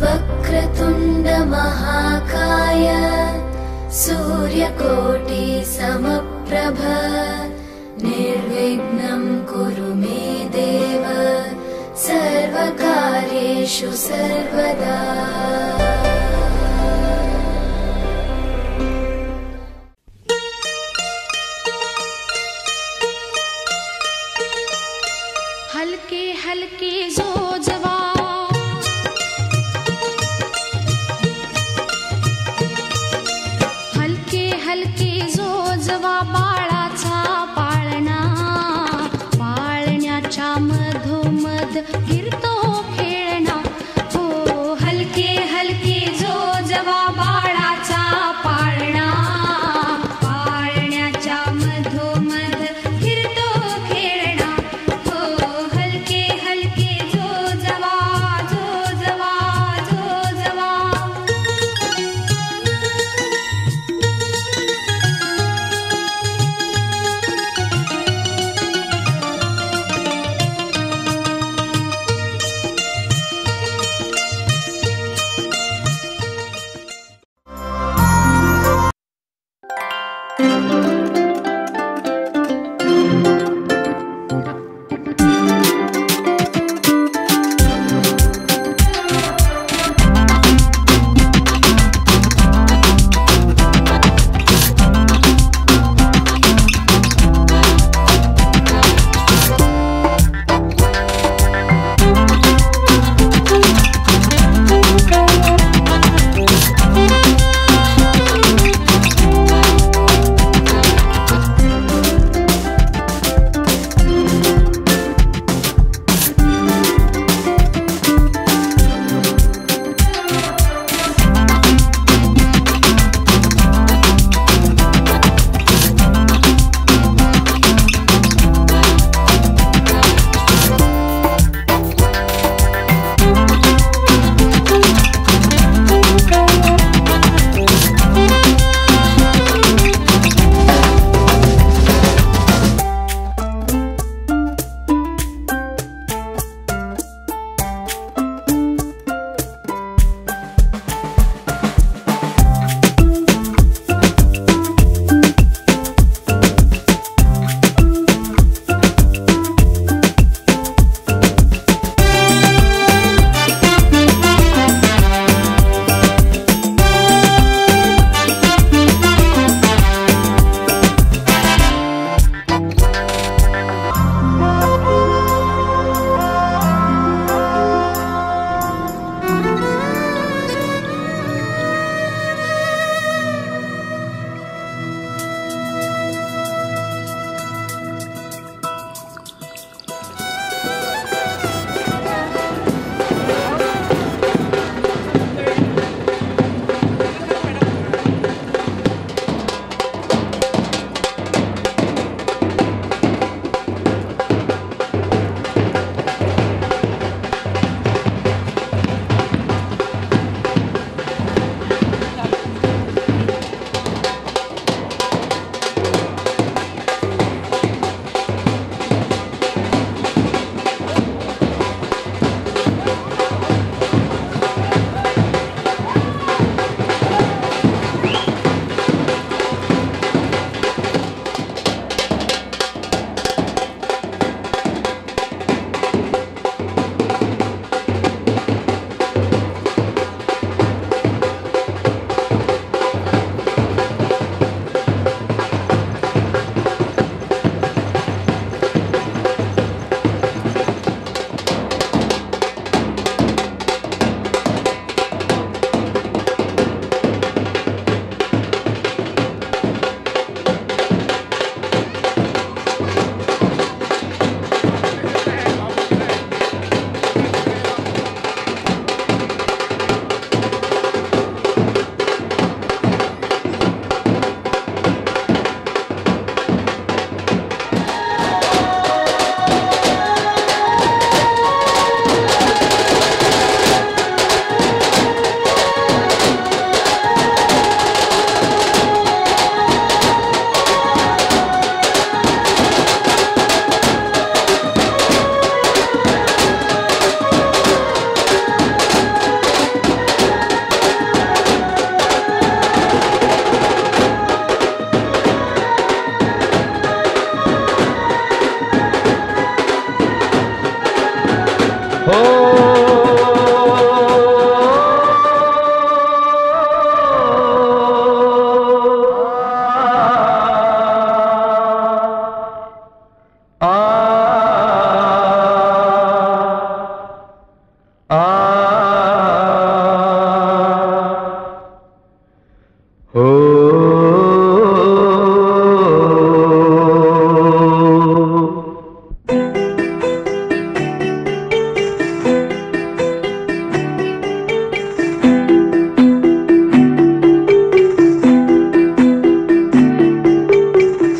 वक्रतुण्ड महाकाय सूर्यकोटि समप्रभ निर्विघ्नं कुरु मे देव सर्वकार्येषु सर्वदा। हलके हलके जो जवा हलके हलके जो जवा बाळाचा पाळणा पाळण्याच्या मधोमध गिरतो खेळणा हो हलके हलके जो जवा बाळाचा पाळणा पाळण्याच्या मधोमध गिरतो खेळणा हो हलके हलके जो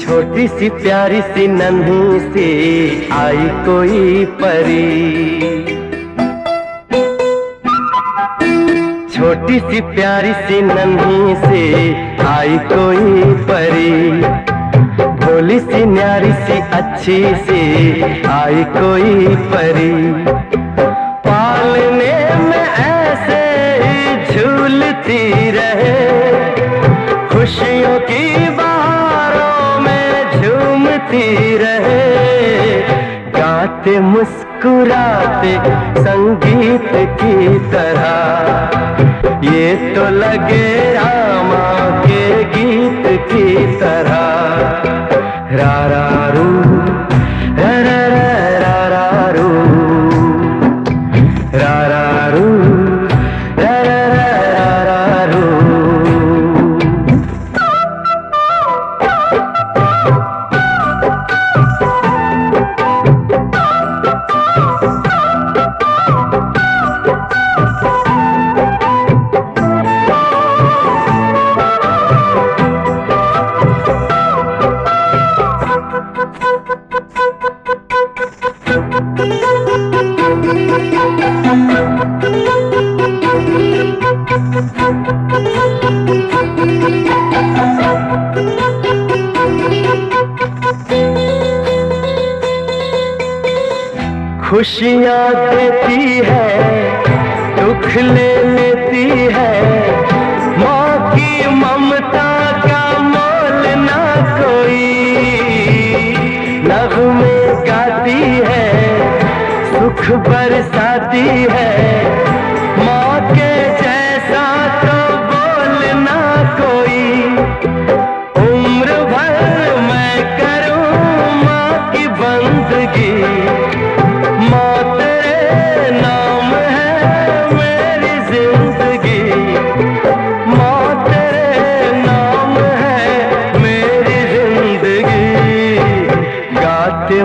छोटी सी प्यारी सी नन्ही सी आई कोई परी, छोटी सी प्यारी सी नन्ही सी आई कोई परी, भोली सी न्यारी सी अच्छी सी आई कोई परी, पालने में ऐसे ही झूलती रहे, खुशियों की रहे, गाते मुस्कुराते संगीत की तरह, ये तो लगे रामा के गीत की तरह। रा रा रू रा रा रा रा रू रा रा रू रा रा रा रा रू। खुशियाँ देती है, दुख ले लेती है, माँ की ममता का मोल ना कोई, नग़्मे गाती है, सुख बरसाती है, माँ के जैसा तो बोल ना कोई, उम्र भर मैं करूँ माँ की बंदगी,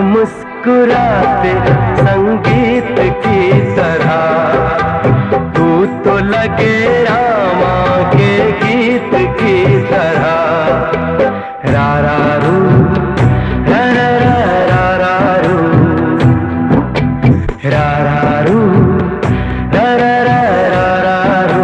मुस्कुराते संगीत की तरह, तू तो लगे रामा के गीत की तरह। रा रा रू रा रा रा रा रू रा रा रू रा रा रा रा रू।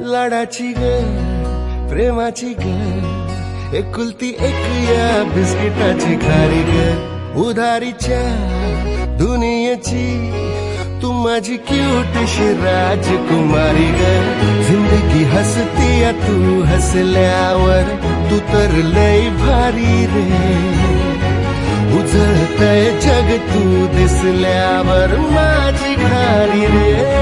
लाडाची ग प्रेमाची ग एकुलती एक या बिस्किटाची खारी ग उधारीच्या दुनियेची तू माझी क्यूटशी राजकुमारी ग जिंदगी हसती या तू हसल्यावर तू तर लय भारी रे उजळतय जग तू दिसल्यावर माझी घारी रे.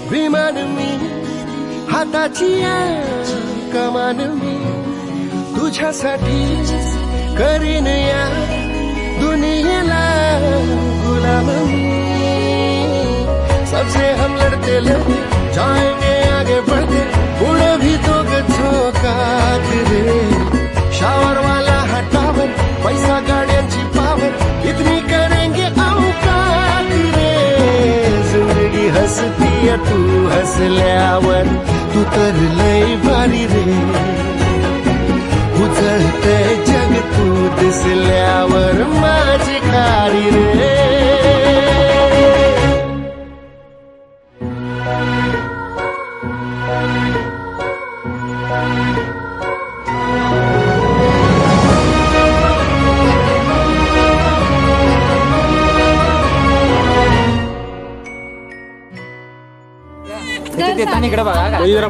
विमान मी हाताची कमान मी तुझ्यासाठी करीन या दुनियेला गुलाम मी. सबसे हम लड़ते लड़ते जाएंगे आगे बढ़ते उड़ भी तो झोकात रे. शावर वाला हटावर पैसा गाड्यांची पावर इतनी करेंगे औकात रे. जिंदगी हसती तू हसल्यावर तू तर लय भारी रे. उजळतय जग तू दिसल्यावर माझी खारी रे. इकडे बघा इकडे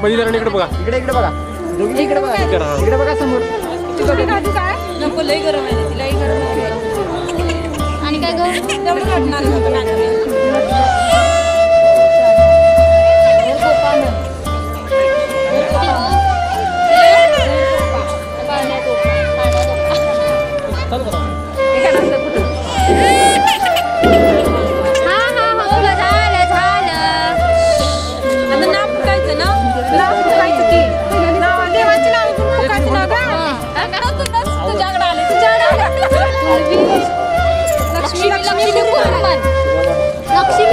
बघा इकडे बघा दोघी इकडे बघा इकडे बघा समोर. नको लई गरम आहे लई गरम आहे. आणि काय गं तेवढं वाटणार नव्हतं.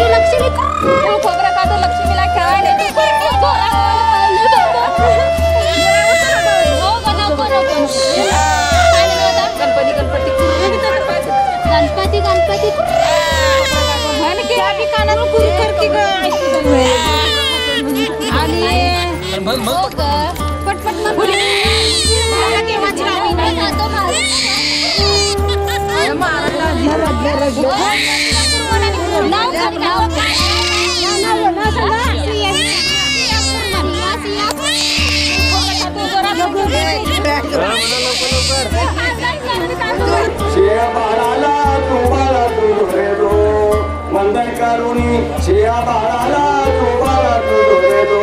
लक्ष्मी खोबरं खातो लक्ष्मीला खेळायला गणपती गणपती शिया बाळाला तू बाळा तू रे दो मंदन करुणी शिया बाळाला तू बाळा तू रे दो.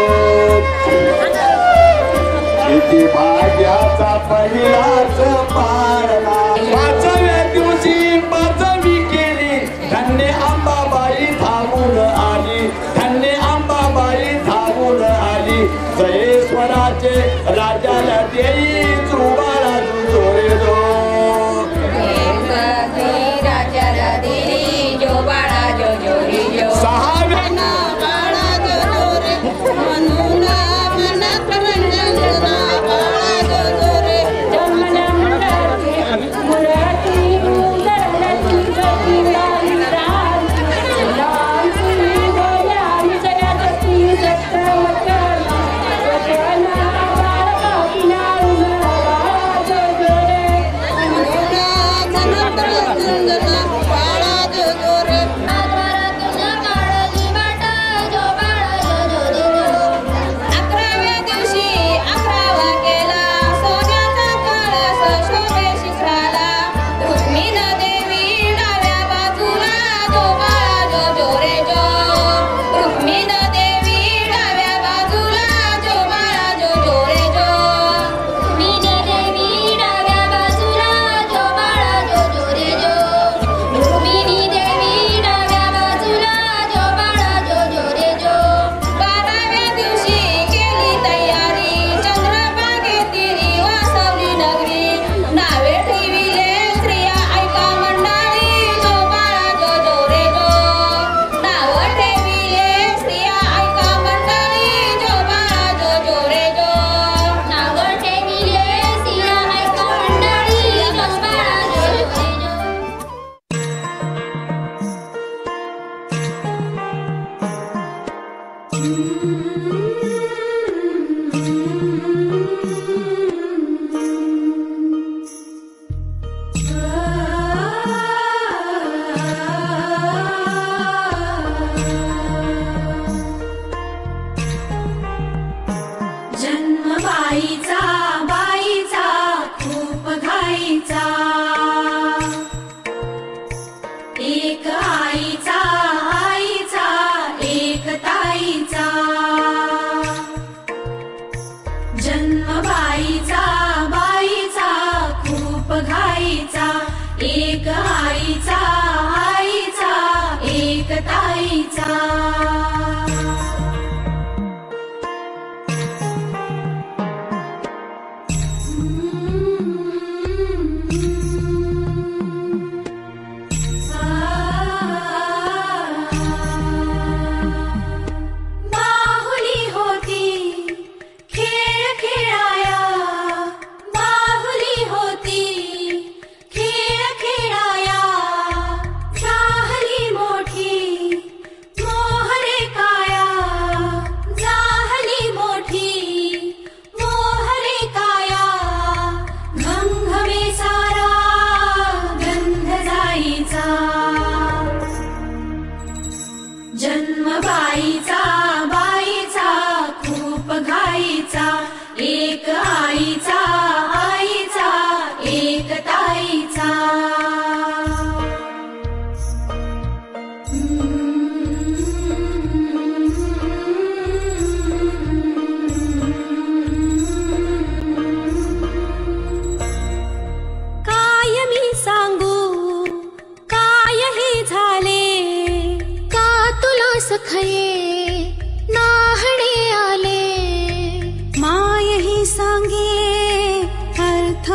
किती भाग्याचा पहिलाच पारला. पाचव्या दिवशी पाचवी केली धन्य अंबाबाई थांबून आली. धन्य अंबाबाई थांबून आली. जयेश्वराचे राजाला देई तू बाळा तू रे दो.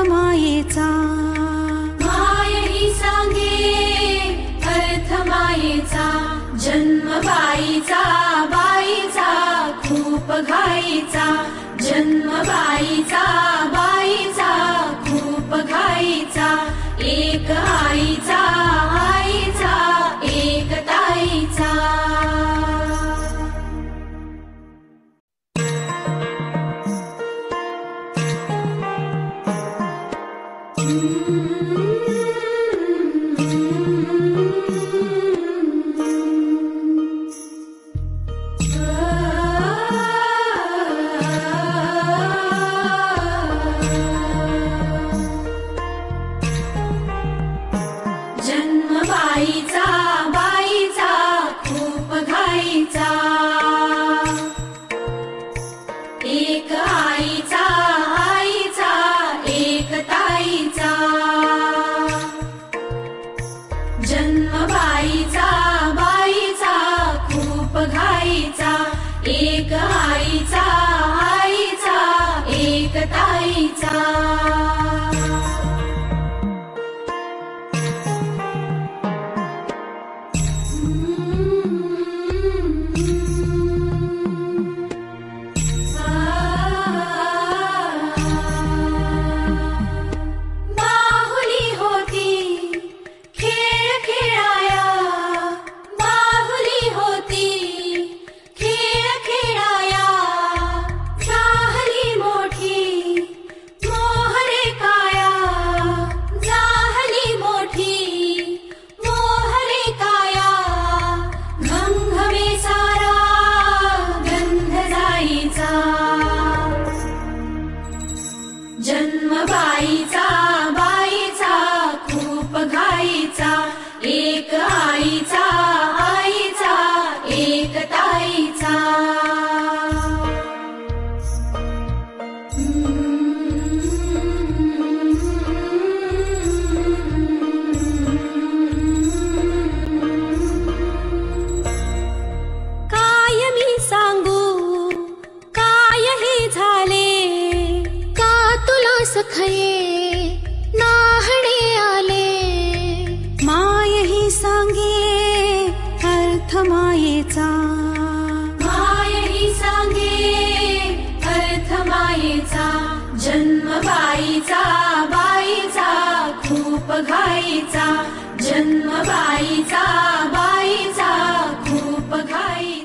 मायेचा माय ही सांगे अर्थ मायेचा जन्म बाईचा बाईचा खूप घाईचा जन्म बाईचा बाईचा खूप घाईचा एक आईचा आईचा एक ताईचा जन्म बाईचा बाईचा खूप घाईचा एक आईचा आईचा एक ताईचा जन्म बाईचा बाईचा खूप घाईचा एक आईचा आईचा एक ताईचा बाहुली होती खेळ खेळाया बाहुली होती खेळ खेळाया झाली मोठी मोहरे काया झाली मोठी मोहरे काया घमघमे सारा गंध जाईचा जन्म बाईचा बाईचा खूप घाईचा एक आईचा आईचा एक ताईचा काय मी सांगू काय हे झाले का तुला सखये नाहणे आले माय ही सांगे अर्थ मायेचा माय ही सांगे अर्थ मायेचा जन्म बाईचा बाईचा खूप घाईचा जन्म बाईचा बाईचा खूप घाई